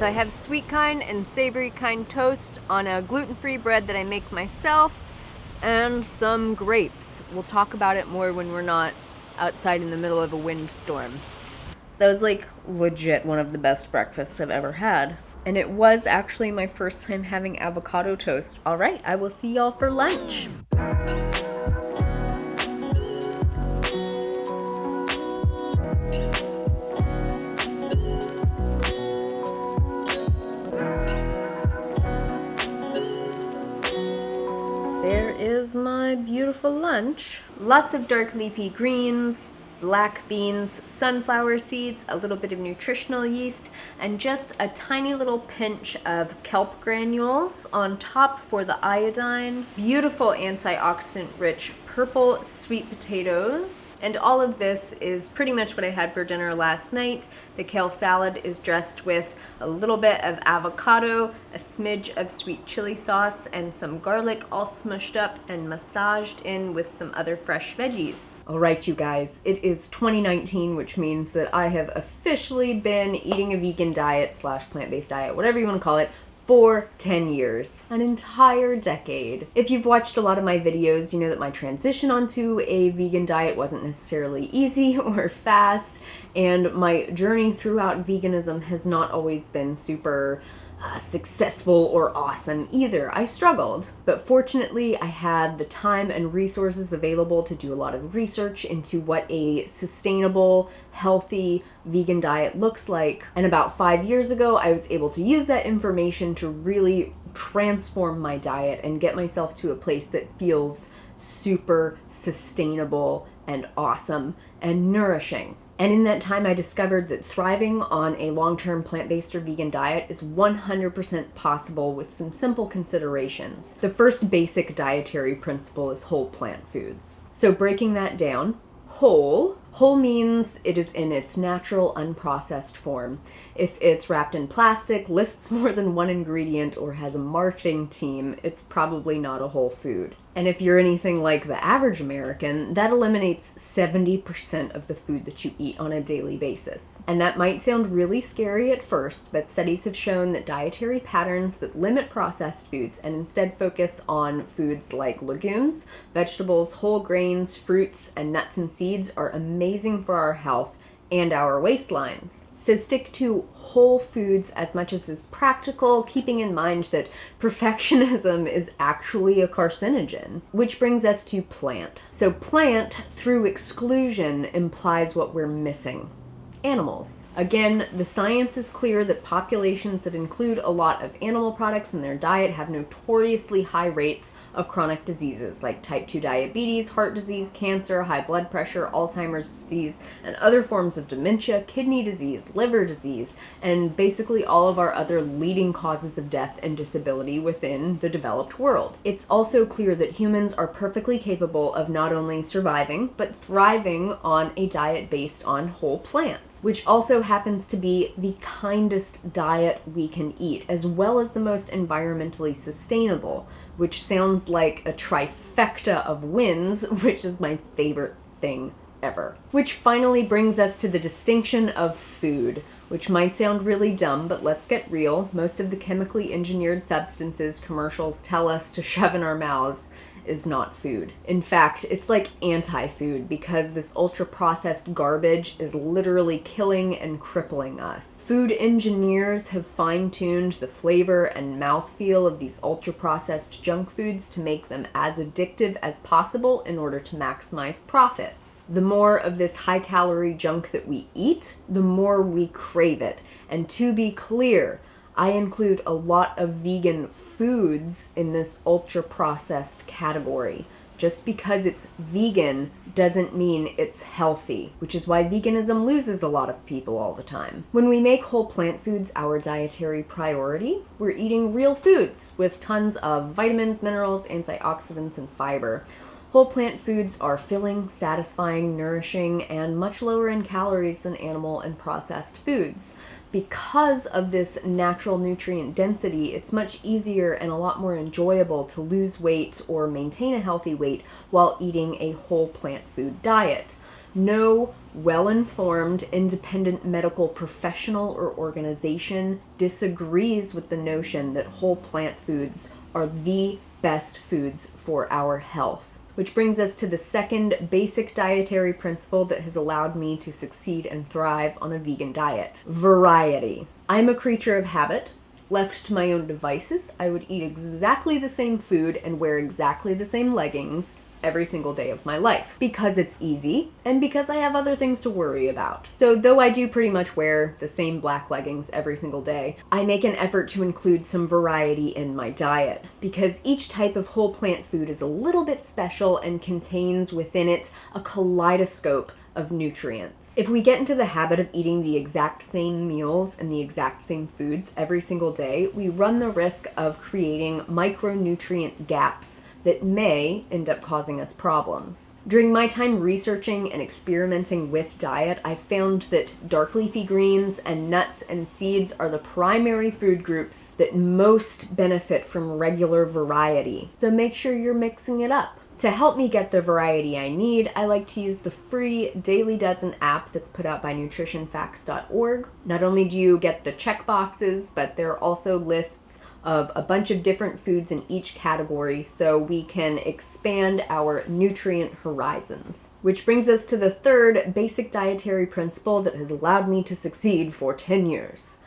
I have sweet kind and savory kind toast on a gluten-free bread that I make myself, and some grapes. We'll talk about it more when we're not outside in the middle of a windstorm. That was like legit one of the best breakfasts I've ever had. And it was actually my first time having avocado toast. All right, I will see y'all for lunch. There is my beautiful lunch. Lots of dark leafy greens, black beans, sunflower seeds, a little bit of nutritional yeast, and just a tiny little pinch of kelp granules on top for the iodine. Beautiful antioxidant-rich purple sweet potatoes. And all of this is pretty much what I had for dinner last night. The kale salad is dressed with a little bit of avocado, a smidge of sweet chili sauce, and some garlic all smushed up and massaged in with some other fresh veggies. All right, you guys, it is 2019, which means that I have officially been eating a vegan diet / plant-based diet, whatever you want to call it, for 10 years, an entire decade. If you've watched a lot of my videos, you know that my transition onto a vegan diet wasn't necessarily easy or fast, and my journey throughout veganism has not always been super successful or awesome either. I struggled, but fortunately I had the time and resources available to do a lot of research into what a sustainable, healthy vegan diet looks like. And about 5 years ago, I was able to use that information to really transform my diet and get myself to a place that feels super sustainable and awesome and nourishing. And in that time, I discovered that thriving on a long-term plant-based or vegan diet is 100% possible with some simple considerations. The first basic dietary principle is whole plant foods. So breaking that down, whole means it is in its natural, unprocessed form. If it's wrapped in plastic, lists more than one ingredient, or has a marketing team, it's probably not a whole food. And if you're anything like the average American, that eliminates 70% of the food that you eat on a daily basis. And that might sound really scary at first, but studies have shown that dietary patterns that limit processed foods and instead focus on foods like legumes, vegetables, whole grains, fruits, and nuts and seeds are amazing for our health and our waistlines. So stick to whole foods as much as is practical, keeping in mind that perfectionism is actually a carcinogen. Which brings us to plant. So plant, through exclusion, implies what we're missing: animals. Again, the science is clear that populations that include a lot of animal products in their diet have notoriously high rates of chronic diseases like type 2 diabetes, heart disease, cancer, high blood pressure, Alzheimer's disease, and other forms of dementia, kidney disease, liver disease, and basically all of our other leading causes of death and disability within the developed world. It's also clear that humans are perfectly capable of not only surviving, but thriving on a diet based on whole plants, which also happens to be the kindest diet we can eat, as well as the most environmentally sustainable, which sounds like a trifecta of wins, which is my favorite thing ever. Which finally brings us to the distinction of food, which might sound really dumb, but let's get real. Most of the chemically engineered substances commercials tell us to shove in our mouths is not food. In fact, it's like anti-food, because this ultra-processed garbage is literally killing and crippling us. Food engineers have fine-tuned the flavor and mouthfeel of these ultra-processed junk foods to make them as addictive as possible in order to maximize profits. The more of this high-calorie junk that we eat, the more we crave it. And to be clear, I include a lot of vegan foods in this ultra-processed category. Just because it's vegan doesn't mean it's healthy, which is why veganism loses a lot of people all the time. When we make whole plant foods our dietary priority, we're eating real foods with tons of vitamins, minerals, antioxidants, and fiber. Whole plant foods are filling, satisfying, nourishing, and much lower in calories than animal and processed foods. Because of this natural nutrient density, it's much easier and a lot more enjoyable to lose weight or maintain a healthy weight while eating a whole plant food diet. No well-informed, independent medical professional or organization disagrees with the notion that whole plant foods are the best foods for our health. Which brings us to the second basic dietary principle that has allowed me to succeed and thrive on a vegan diet: variety. I'm a creature of habit. Left to my own devices, I would eat exactly the same food and wear exactly the same leggings every single day of my life, because it's easy and because I have other things to worry about. So though I do pretty much wear the same black leggings every single day, I make an effort to include some variety in my diet, because each type of whole plant food is a little bit special and contains within it a kaleidoscope of nutrients. If we get into the habit of eating the exact same meals and the exact same foods every single day, we run the risk of creating micronutrient gaps that may end up causing us problems. During my time researching and experimenting with diet, I found that dark leafy greens and nuts and seeds are the primary food groups that most benefit from regular variety. So make sure you're mixing it up. To help me get the variety I need, I like to use the free Daily Dozen app that's put out by nutritionfacts.org. Not only do you get the check boxes, but there are also lists of a bunch of different foods in each category, so we can expand our nutrient horizons. Which brings us to the third basic dietary principle that has allowed me to succeed for 10 years.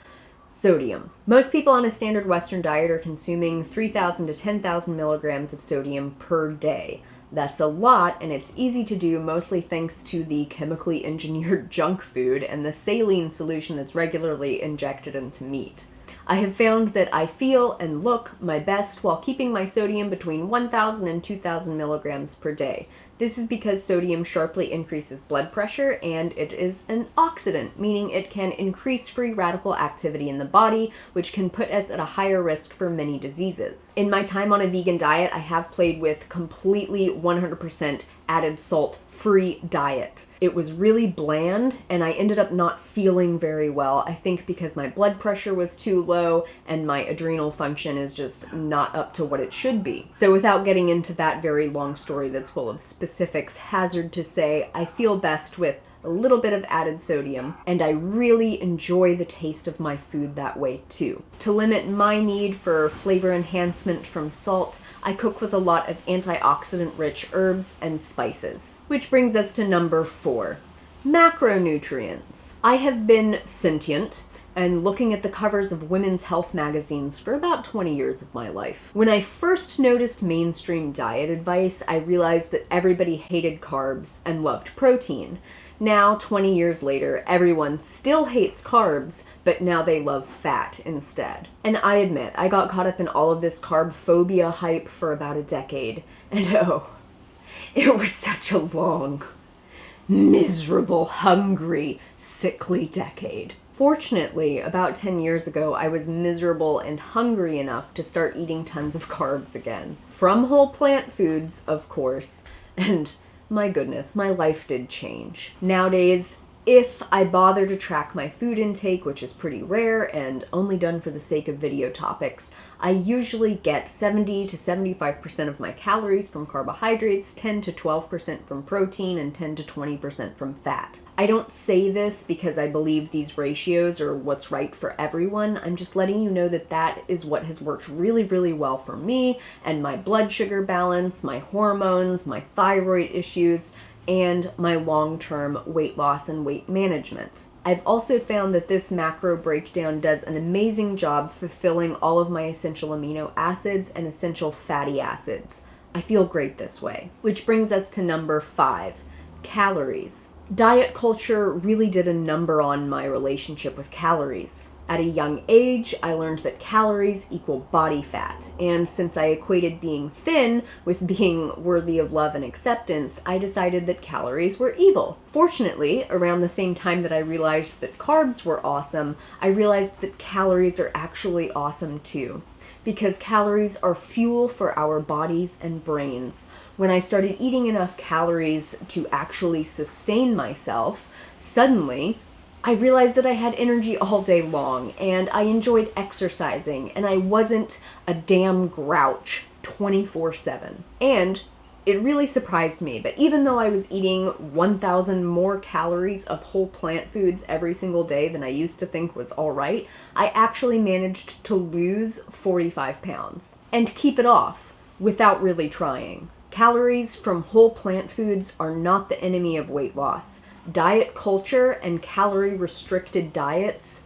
Sodium. Most people on a standard Western diet are consuming 3,000 to 10,000 milligrams of sodium per day. That's a lot, and it's easy to do, mostly thanks to the chemically engineered junk food and the saline solution that's regularly injected into meat. I have found that I feel and look my best while keeping my sodium between 1,000 and 2,000 milligrams per day. This is because sodium sharply increases blood pressure, and it is an oxidant, meaning it can increase free radical activity in the body, which can put us at a higher risk for many diseases. In my time on a vegan diet, I have played with completely 100% added salt-free diet. It was really bland, and I ended up not feeling very well, I think because my blood pressure was too low and my adrenal function is just not up to what it should be. So without getting into that very long story that's full of specifics, hazard to say, I feel best with a little bit of added sodium, and I really enjoy the taste of my food that way too. To limit my need for flavor enhancement from salt, I cook with a lot of antioxidant-rich herbs and spices. Which brings us to number 4, macronutrients. I have been sentient and looking at the covers of women's health magazines for about 20 years of my life. When I first noticed mainstream diet advice, I realized that everybody hated carbs and loved protein. Now, 20 years later, everyone still hates carbs, but now they love fat instead. And I admit, I got caught up in all of this carb phobia hype for about a decade, and oh, it was such a long, miserable, hungry, sickly decade. Fortunately, about 10 years ago, I was miserable and hungry enough to start eating tons of carbs again. From whole plant foods, of course, and my goodness, my life did change. Nowadays, if I bother to track my food intake, which is pretty rare and only done for the sake of video topics, I usually get 70 to 75% of my calories from carbohydrates, 10 to 12% from protein, and 10 to 20% from fat. I don't say this because I believe these ratios are what's right for everyone. I'm just letting you know that that is what has worked really, really well for me and my blood sugar balance, my hormones, my thyroid issues, and my long-term weight loss and weight management. I've also found that this macro breakdown does an amazing job fulfilling all of my essential amino acids and essential fatty acids. I feel great this way. Which brings us to number 5, calories. Diet culture really did a number on my relationship with calories. At a young age, I learned that calories equal body fat, and since I equated being thin with being worthy of love and acceptance, I decided that calories were evil. Fortunately, around the same time that I realized that carbs were awesome, I realized that calories are actually awesome too, because calories are fuel for our bodies and brains. When I started eating enough calories to actually sustain myself, suddenly, I realized that I had energy all day long, and I enjoyed exercising, and I wasn't a damn grouch 24/7. And It really surprised me, but even though I was eating 1,000 more calories of whole plant foods every single day than I used to think was alright, I actually managed to lose 45 pounds and keep it off without really trying. Calories from whole plant foods are not the enemy of weight loss. Diet culture and calorie-restricted diets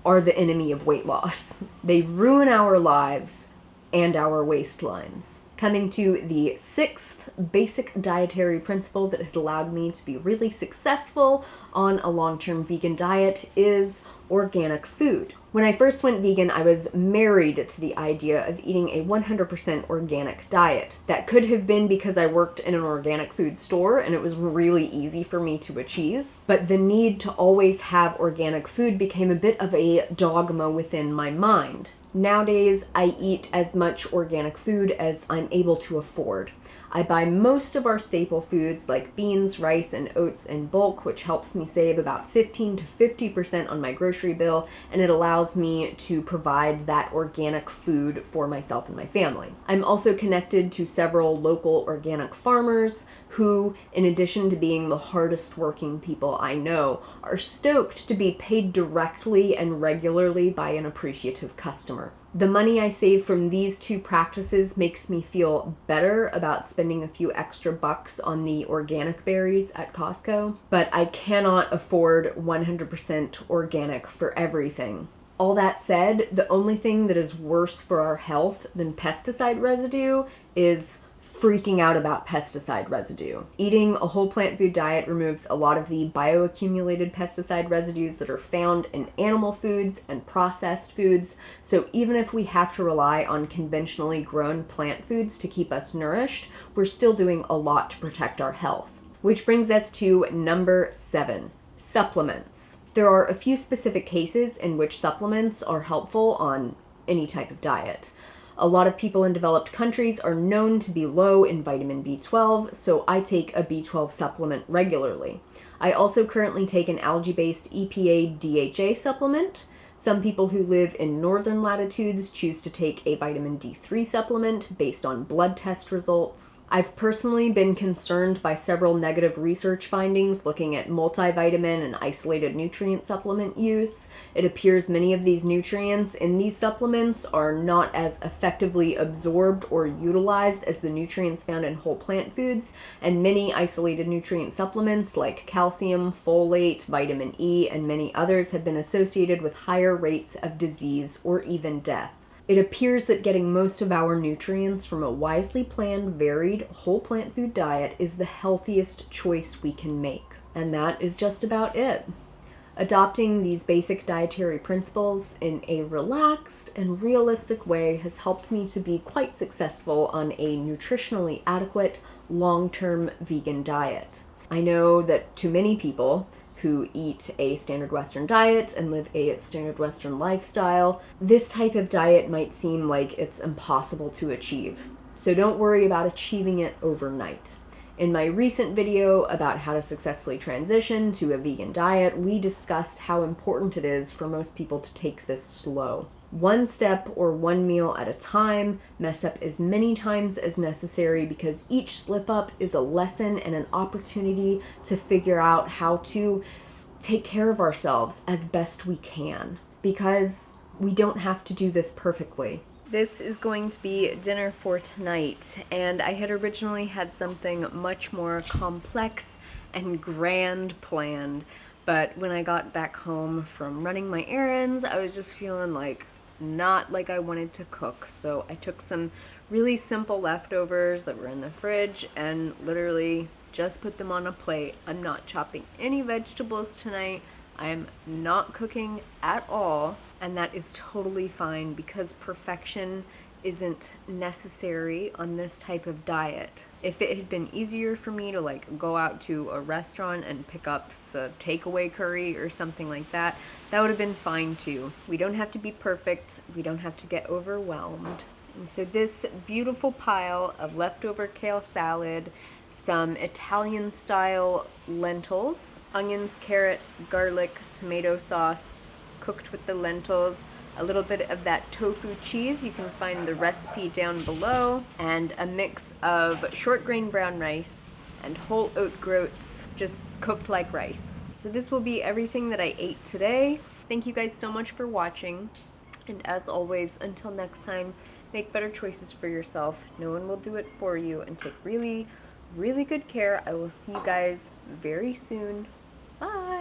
are the enemy of weight loss. They ruin our lives and our waistlines. Coming to the sixth basic dietary principle that has allowed me to be really successful on a long-term vegan diet is organic food. When I first went vegan, I was married to the idea of eating a 100% organic diet. That could have been because I worked in an organic food store and it was really easy for me to achieve. But the need to always have organic food became a bit of a dogma within my mind. Nowadays, I eat as much organic food as I'm able to afford. I buy most of our staple foods like beans, rice, and oats in bulk, which helps me save about 15 to 50% on my grocery bill, and it allows me to provide that organic food for myself and my family. I'm also connected to several local organic farmers who, in addition to being the hardest working people I know, are stoked to be paid directly and regularly by an appreciative customer. The money I save from these two practices makes me feel better about spending a few extra bucks on the organic berries at Costco, but I cannot afford 100% organic for everything. All that said, the only thing that is worse for our health than pesticide residue is freaking out about pesticide residue. Eating a whole plant food diet removes a lot of the bioaccumulated pesticide residues that are found in animal foods and processed foods, so even if we have to rely on conventionally grown plant foods to keep us nourished, we're still doing a lot to protect our health. Which brings us to number 7, supplements. There are a few specific cases in which supplements are helpful on any type of diet. A lot of people in developed countries are known to be low in vitamin B12, so I take a B12 supplement regularly. I also currently take an algae-based EPA DHA supplement. Some people who live in northern latitudes choose to take a vitamin D3 supplement based on blood test results. I've personally been concerned by several negative research findings looking at multivitamin and isolated nutrient supplement use. It appears many of these nutrients in these supplements are not as effectively absorbed or utilized as the nutrients found in whole plant foods, and many isolated nutrient supplements like calcium, folate, vitamin E, and many others have been associated with higher rates of disease or even death. It appears that getting most of our nutrients from a wisely planned, varied, whole plant food diet is the healthiest choice we can make. And that is just about it. Adopting these basic dietary principles in a relaxed and realistic way has helped me to be quite successful on a nutritionally adequate, long-term vegan diet. I know that to many people who eat a standard Western diet and live a standard Western lifestyle, this type of diet might seem like it's impossible to achieve. So don't worry about achieving it overnight. In my recent video about how to successfully transition to a vegan diet, we discussed how important it is for most people to take this slow. One step or one meal at a time, mess up as many times as necessary, because each slip up is a lesson and an opportunity to figure out how to take care of ourselves as best we can, because we don't have to do this perfectly. This is going to be dinner for tonight, and I had originally had something much more complex and grand planned, but when I got back home from running my errands, I was just feeling not like I wanted to cook, so I took some really simple leftovers that were in the fridge and literally just put them on a plate. I'm not chopping any vegetables tonight. I am not cooking at all, and that is totally fine because perfection isn't necessary on this type of diet. If it had been easier for me to go out to a restaurant and pick up a takeaway curry or something like that, that would have been fine too. We don't have to be perfect. We don't have to get overwhelmed. And so this beautiful pile of leftover kale salad, some Italian style lentils, onions, carrot, garlic, tomato sauce, cooked with the lentils, a little bit of that tofu cheese. You can find the recipe down below, and a mix of short grain brown rice and whole oat groats, just cooked like rice. So this will be everything that I ate today. Thank you guys so much for watching, and as always, until next time, make better choices for yourself. No one will do it for you, and take really, really good care. I will see you guys very soon. Bye!